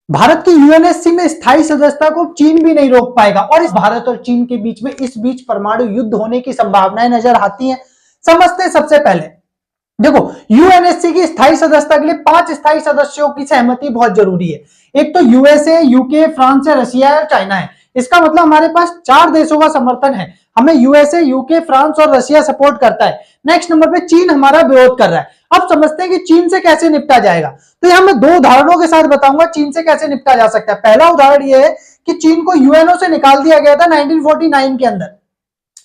भारत की यूएनएससी में स्थायी सदस्यता को चीन भी नहीं रोक पाएगा और इस भारत और चीन के बीच में इस बीच परमाणु युद्ध होने की संभावनाएं नजर आती हैं। समझते हैं सबसे पहले, देखो यूएनएससी की स्थायी सदस्यता के लिए 5 स्थायी सदस्यों की सहमति बहुत जरूरी है। एक तो यूएसए, यूके, फ्रांस है, रशिया है और चाइना है। इसका मतलब हमारे पास 4 देशों का समर्थन है। हमें यूएसए, यूके, फ्रांस और रशिया सपोर्ट करता है। नेक्स्ट नंबर पे चीन हमारा विरोध कर रहा है। अब समझते हैं कि चीन से कैसे निपटा जाएगा। तो यहां मैं 2 उदाहरणों के साथ बताऊंगा चीन से कैसे निपटा जा सकता है। पहला उदाहरण यह है कि चीन को यूएनओ से निकाल दिया गया था 1949 के अंदर।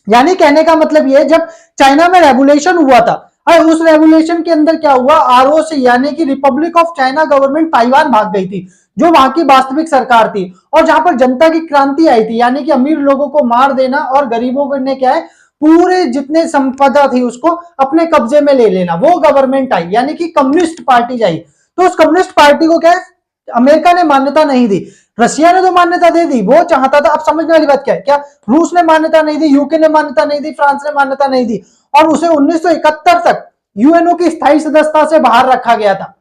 यानी कहने का मतलब यह, जब चाइना में रेवोल्यूशन हुआ था और उस रेवोल्यूशन के अंदर क्या हुआ, आरओसी यानी कि Republic of China government Taiwan भाग गई थी, जो वहां की वास्तविक सरकार थी और जहां पर जनता की क्रांति आई थी, यानी कि अमीर लोगों को मार देना और गरीबों ने क्या है पूरे जितने संपदा थी उसको अपने कब्जे में ले लेना। वो गवर्नमेंट आई यानी कि कम्युनिस्ट पार्टी आई। तो उस कम्युनिस्ट पार्टी को क्या है अमेरिका ने मान्यता नहीं दी, रशिया ने तो मान्यता दे दी, वो चाहता था। अब समझने वाली बात क्या है, क्या रूस ने मान्यता नहीं दी, यूके ने मान्यता नहीं दी, फ्रांस ने मान्यता नहीं दी और उसे 1971 तक यूएनओ की स्थायी सदस्यता से बाहर रखा गया था।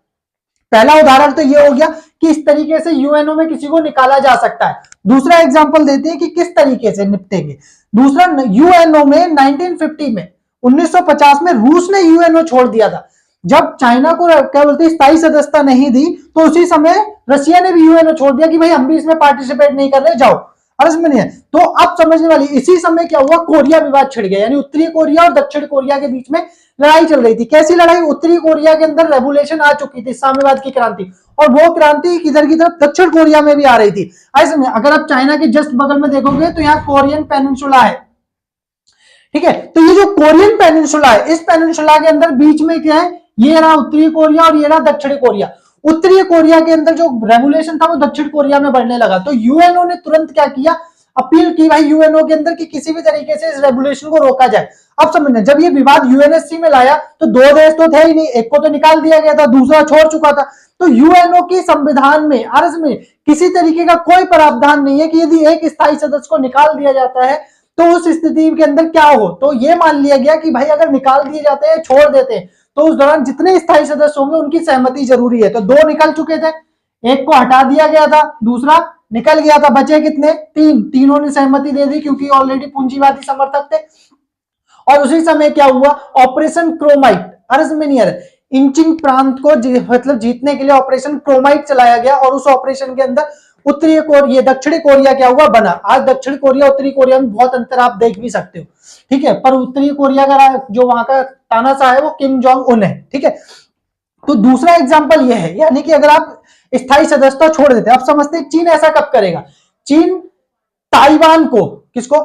पहला उदाहरण तो यह हो गया कि इस तरीके से यूएनओ में किसी को निकाला जा सकता है। दूसरा एग्जांपल देते हैं कि किस तरीके से निपटेंगे। दूसरा, यूएनओ में 1950 में 1950 में रूस ने यूएनओ छोड़ दिया था। जब चाइना को क्या बोलते हैं स्थायी सदस्यता नहीं दी तो उसी समय रशिया ने भी यूएनओ छोड़ दिया कि भाई हम भी इसमें पार्टिसिपेट नहीं कर रहे, जाओ। अर्ज में नहीं है। तो अब समझने वाली, इसी समय क्या हुआ, कोरिया विवाद छिड़ गया, यानी उत्तरी कोरिया और दक्षिण कोरिया के बीच में लड़ाई चल रही थी। कैसी लड़ाई, उत्तरी कोरिया के अंदर रेवोल्यूशन आ चुकी थी, साम्यवाद की क्रांति, और वो क्रांति किधर की तरफ, दक्षिण कोरिया में भी आ रही थी। ऐसे में अगर आप चाइना के जस्ट बगल में देखोगे तो यहाँ कोरियन पेनिनसुला है, ठीक है। तो ये जो कोरियन पेनिनसुला है, इस पेनिनसुला के अंदर बीच में क्या है, ये रहा उत्तरी कोरिया और ये रहा दक्षिणी कोरिया। उत्तरी कोरिया के अंदर जो रेवोल्यूशन था वो दक्षिण कोरिया में बढ़ने लगा। तो यूएनओ ने तुरंत क्या किया, अपील की भाई यूएनओ के अंदर कि किसी भी तरीके से इस रेवोल्यूशन को रोका जाए। अब समझना, जब ये विवाद यूएनएससी में लाया तो 2 देश तो थे ही नहीं, एक को तो निकाल दिया गया था, दूसरा छोड़ चुका था। तो यूएनओ की संविधान में, आरएस में किसी तरीके का कोई प्रावधान नहीं है कि यदि एक स्थायी सदस्य को निकाल दिया जाता है तो उस स्थिति के अंदर क्या हो। तो ये मान लिया गया कि भाई अगर निकाल दिए जाते हैं, छोड़ देते हैं, तो उस दौरान जितने स्थायी सदस्य होंगे उनकी सहमति जरूरी है। तो 2 निकल चुके थे, एक को हटा दिया गया था, दूसरा निकल गया था, बचे कितने, 3। तीनों ने सहमति दे दी क्योंकि ऑलरेडी पूंजीवादी समर्थक थे। और उसी समय क्या हुआ, ऑपरेशन क्रोमाइट, अर्जमेनियर इंचिंग प्रांत को मतलब जीतने के लिए ऑपरेशन क्रोमाइट चलाया गया और उस ऑपरेशन के अंदर उत्तरी कोरिया, दक्षिणी कोरिया क्या हुआ, बना। आज दक्षिण कोरिया उत्तरी कोरिया में बहुत अंतर आप देख भी सकते हो, ठीक है। पर उत्तरी कोरिया का जो वहां का तानाशाह है वो किम जोंग उन है, ठीक है। तो दूसरा एग्जांपल ये है, यानी कि अगर आप स्थायी सदस्यता छोड़ देते हैं। अब समझते हैं चीन ऐसा कब करेगा। चीन ताइवान को, किसको,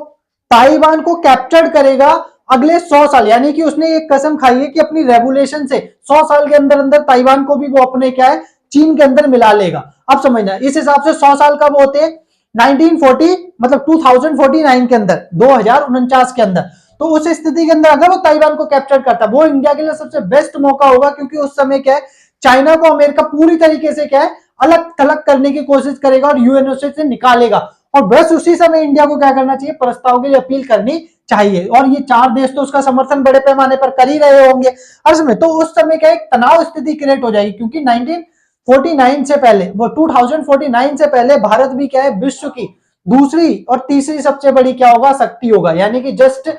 ताइवान को कैप्चर करेगा अगले 100 साल, यानी कि उसने एक कसम खाई है कि अपनी रेवोल्यूशन से 100 साल के अंदर अंदर ताइवान को भी वो अपने क्या है चीन के अंदर मिला लेगा। अब समझना, इस हिसाब से 100 साल कब होते हैं, 1940 मतलब 2049 के अंदर, 2049 के अंदर। तो उस स्थिति के अंदर अगर वो ताइवान को कैप्चर करता, वो इंडिया के लिए सबसे बेस्ट मौका होगा, क्योंकि उस समय क्या है चाइना को अमेरिका पूरी तरीके से क्या है अलग थलग करने की कोशिश करेगा और यूएनओ से निकालेगा। और बस उसी समय इंडिया को क्या करना चाहिए, प्रस्ताव के लिए अपील करनी चाहिए। और ये 4 देश तो उसका समर्थन बड़े पैमाने पर कर ही रहे होंगे अर्ज में। तो उस समय क्या एक तनाव स्थिति क्रिएट हो जाएगी, क्योंकि 1949 से पहले, वो 2049 से पहले भारत भी क्या है विश्व की दूसरी और तीसरी सबसे बड़ी क्या होगा, शक्ति होगा। यानी कि जस्ट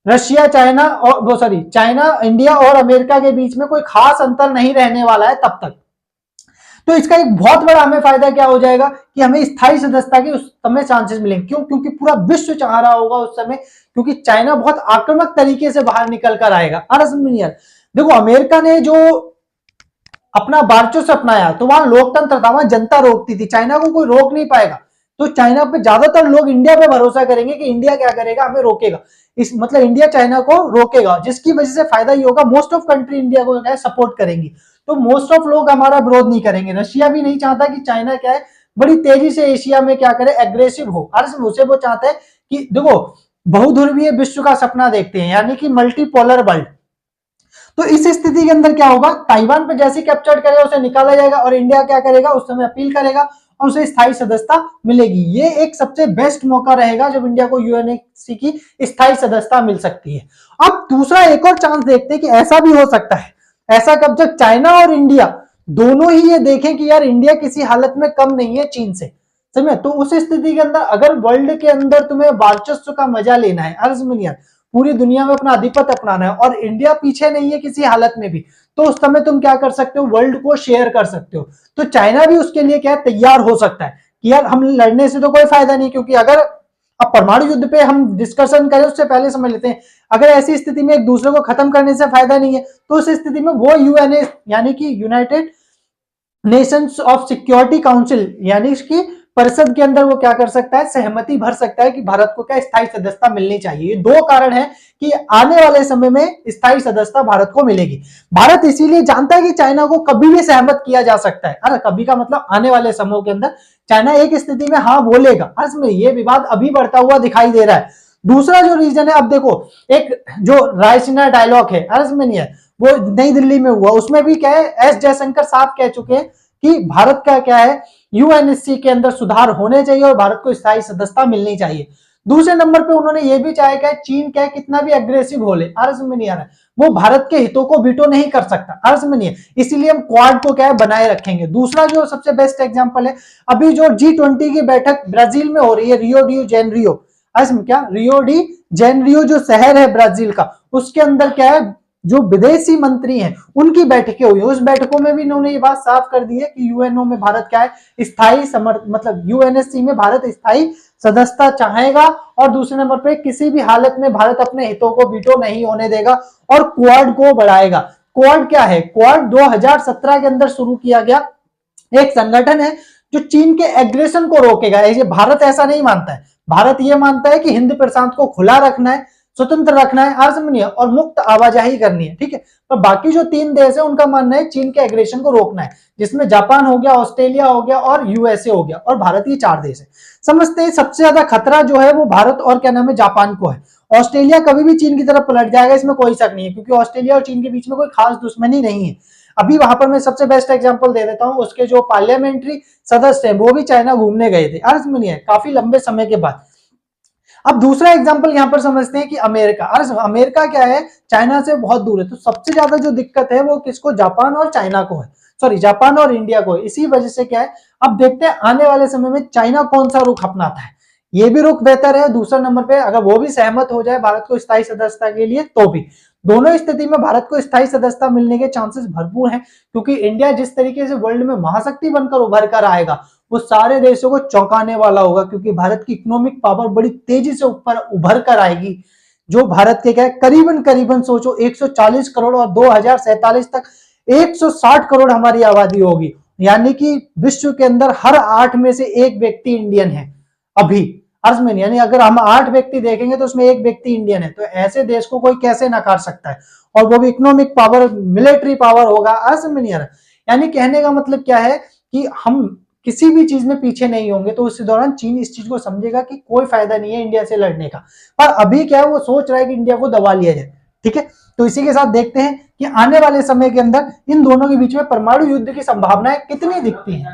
रशिया, चाइना और वो सॉरी चाइना, इंडिया और अमेरिका के बीच में कोई खास अंतर नहीं रहने वाला है तब तक। तो इसका एक बहुत बड़ा हमें फायदा क्या हो जाएगा कि हमें स्थायी सदस्यता के उस समय चांसेस मिलेंगे। क्यों, क्योंकि पूरा विश्व चाह रहा होगा उस समय, क्योंकि चाइना बहुत आक्रामक तरीके से बाहर निकल कर आएगा। देखो अमेरिका ने जो अपना वर्चस्व अपनाया तो वहां लोकतंत्र था, वहां जनता रोकती थी, चाइना को कोई रोक नहीं पाएगा। तो चाइना पे ज्यादातर लोग इंडिया पे भरोसा करेंगे कि इंडिया क्या करेगा, हमें रोकेगा। इस मतलब इंडिया चाइना को रोकेगा, जिसकी वजह से फायदा ये होगा मोस्ट ऑफ कंट्री इंडिया को क्या है सपोर्ट करेंगी। तो मोस्ट ऑफ लोग हमारा विरोध नहीं करेंगे। रशिया भी नहीं चाहता कि चाइना क्या है बड़ी तेजी से एशिया में क्या करे, एग्रेसिव हो। उसे वो चाहता है कि देखो बहुध्रुवीय विश्व का सपना देखते हैं, यानी कि मल्टीपोलर वर्ल्ड। तो इस स्थिति के अंदर क्या होगा, ताइवान पे जैसे कैप्चर करेगा उसे निकाला जाएगा और इंडिया क्या करेगा उस समय अपील करेगा और उसे स्थायी सदस्यता मिलेगी। ये एक सबसे बेस्ट मौका रहेगा जब इंडिया को यूएनएससी की स्थायी सदस्यता मिल सकती है। अब दूसरा एक और चांस देखते हैं कि ऐसा भी हो सकता है। ऐसा कब, जब चाइना और इंडिया दोनों ही ये देखें कि यार इंडिया किसी हालत में कम नहीं है चीन से, समझे। तो उस स्थिति के अंदर अगर वर्ल्ड के अंदर तुम्हें वर्चस्व का मजा लेना है, अर्ज में यार पूरी दुनिया में अपना आधिपत्य अपनाना है और इंडिया पीछे नहीं है किसी हालत में भी, तो उस समय तुम क्या कर सकते हो, वर्ल्ड को शेयर कर सकते हो। तो चाइना भी उसके लिए क्या तैयार हो सकता है कि यार हम लड़ने से तो कोई फायदा नहीं, क्योंकि अगर अब परमाणु युद्ध पे हम डिस्कशन करें उससे पहले समझ लेते हैं, अगर ऐसी स्थिति में एक दूसरे को खत्म करने से फायदा नहीं है, तो उस स्थिति में वो यूएनए यानी कि United Nations of security council यानी इसकी परिषद के अंदर वो क्या कर सकता है, सहमति भर सकता है कि भारत को क्या स्थायी सदस्यता मिलनी चाहिए। ये दो कारण है कि आने वाले समय में स्थायी सदस्यता भारत को मिलेगी। भारत इसीलिए जानता है कि चाइना को कभी भी सहमत किया जा सकता है, अरे कभी का मतलब आने वाले समय के अंदर चाइना एक स्थिति में हाँ बोलेगा। अर्थ में ये विवाद अभी बढ़ता हुआ दिखाई दे रहा है। दूसरा जो रीजन है, अब देखो एक जो रायसीना डायलॉग है, अर्थ में नहीं है, वो नई दिल्ली में हुआ, उसमें भी क्या है एस जयशंकर साहब कह चुके हैं कि भारत का क्या है यूएनएससी के अंदर सुधार होने चाहिए और भारत को स्थायी सदस्यता मिलनी चाहिए। दूसरे नंबर पे उन्होंने ये भी चाहा कि चीन क्या कितना भी अग्रेसिव हो ले, अर्ज में नहीं आ रहा है, वो भारत के हितों को वीटो नहीं कर सकता, अर्ज में नहीं है, इसीलिए हम क्वाड को क्या है बनाए रखेंगे। दूसरा जो सबसे बेस्ट एग्जांपल है, अभी जो G20 की बैठक ब्राजील में हो रही है, रियो डी जेनरियो, अर्ज में क्या रियो डी जेनरियो जो शहर है ब्राजील का, उसके अंदर क्या है जो विदेशी मंत्री हैं उनकी बैठकें हुई, उस बैठकों में भी इन्होंने ये बात साफ कर दी है कि यूएनओ में भारत क्या है स्थायी मतलब यूएनएससी में भारत स्थायी सदस्यता चाहेगा और दूसरे नंबर पे किसी भी हालत में भारत अपने हितों को वीटो नहीं होने देगा और क्वाड को बढ़ाएगा। क्वाड क्या है, क्वाड 2017 के अंदर शुरू किया गया एक संगठन है जो चीन के एग्रेशन को रोकेगा। ये भारत ऐसा नहीं मानता है, भारत ये मानता है कि हिंद प्रशांत को खुला रखना है, स्वतंत्र रखना है, आजमनी है और मुक्त आवाजाही करनी है, ठीक है। पर बाकी जो 3 देश है उनका मानना है चीन के एग्रेशन को रोकना है, जिसमें जापान हो गया, ऑस्ट्रेलिया हो गया और यूएसए हो गया और भारत, ये 4 देश है। समझते हैं सबसे ज्यादा खतरा जो है वो भारत और क्या नाम है जापान को है। ऑस्ट्रेलिया कभी भी चीन की तरफ पलट जाएगा, इसमें कोई शक नहीं है, क्योंकि ऑस्ट्रेलिया और चीन के बीच में कोई खास दुश्मनी नहीं है। अभी वहां पर मैं सबसे बेस्ट एग्जांपल दे देता हूं, उसके जो पार्लियामेंट्री सदस्य हैं वो भी चाइना घूमने गए थे, अर्ज में नहीं है, काफी लंबे समय के बाद। अब दूसरा एग्जांपल यहां पर समझते हैं कि अमेरिका, अमेरिका क्या है चाइना से बहुत दूर है, तो सबसे ज्यादा जो दिक्कत है वो किसको, जापान और चाइना को है, सॉरी जापान और इंडिया को है। इसी वजह से क्या है, अब देखते हैं आने वाले समय में चाइना कौन सा रुख अपनाता है, ये भी रुख बेहतर है। दूसरा नंबर पे अगर वो भी सहमत हो जाए भारत को स्थायी सदस्यता के लिए, तो भी दोनों स्थिति में भारत को स्थायी सदस्यता मिलने के चांसेस भरपूर हैं, क्योंकि इंडिया जिस तरीके से वर्ल्ड में महाशक्ति बनकर उभर कर आएगा वो सारे देशों को चौंकाने वाला होगा, क्योंकि भारत की इकोनॉमिक पावर बड़ी तेजी से ऊपर उभर कर आएगी। जो भारत के क्या करीबन करीबन सोचो 140 करोड़ और 2047 तक 160 करोड़ हमारी आबादी होगी, यानी कि विश्व के अंदर हर 8 में से 1 व्यक्ति इंडियन है अभी, अर्ज में, यानी अगर हम 8 व्यक्ति देखेंगे तो उसमें 1 व्यक्ति इंडियन है, तो ऐसे देश को कोई कैसे नकार सकता है, और वो भी इकोनॉमिक पावर, मिलिट्री पावर होगा, अर्ज में नहीं आ रहा। यानी कहने का मतलब क्या है कि हम किसी भी चीज में पीछे नहीं होंगे, तो उस दौरान चीन इस चीज को समझेगा कि कोई फायदा नहीं है इंडिया से लड़ने का, पर अभी क्या है वो सोच रहा है कि इंडिया को दबा लिया जाए, ठीक है। तो इसी के साथ देखते हैं कि आने वाले समय के अंदर इन दोनों के बीच में परमाणु युद्ध की संभावनाएं कितनी दिखती हैं।